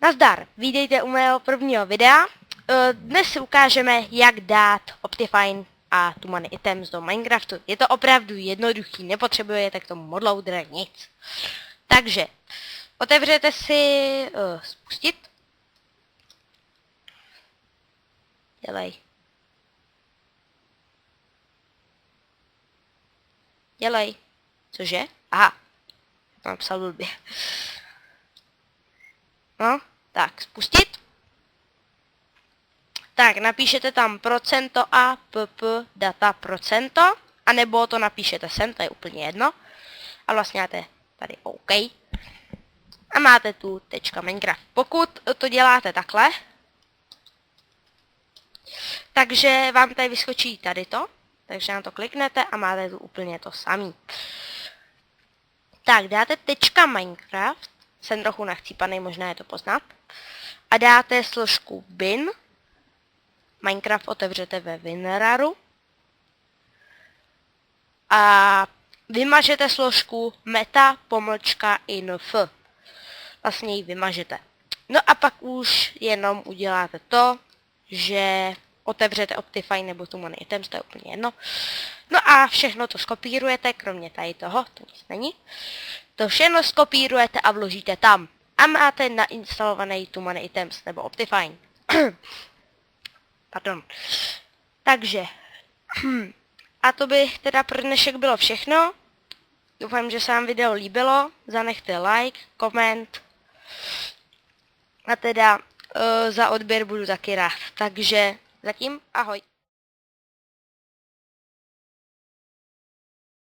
Nazdar, vítejte u mého prvního videa. Dnes si ukážeme, jak dát Optifine a tu money items do Minecraftu. Je to opravdu jednoduchý, nepotřebujete k tomu modloader, nic. Takže, otevřete si spustit. Dělej. Cože? Aha. Já to napsal blbě. No, tak, spustit. Tak, napíšete tam procento a pp data procento, anebo to napíšete sem, to je úplně jedno. A vlastně máte tady OK. A máte tu .minecraft. Pokud to děláte takhle, takže vám tady vyskočí tady to, takže na to kliknete a máte tu úplně to samý. Tak, dáte .minecraft, jsem trochu nachcípaný, možná je to poznat, a dáte složku bin. Minecraft otevřete ve WinRaru a vymažete složku meta-inf. Vlastně ji vymažete. No a pak už jenom uděláte to, že otevřete Optifine nebo tu money items, to je úplně jedno. No a všechno to skopírujete, kromě tady toho, to nic není. To všechno skopírujete a vložíte tam. A máte nainstalovaný tu money items nebo Optifine. Pardon. Takže. A to by teda pro dnešek bylo všechno. Doufám, že se vám video líbilo. Zanechte like, koment. A teda za odběr budu taky rád. Takže zatím ahoj.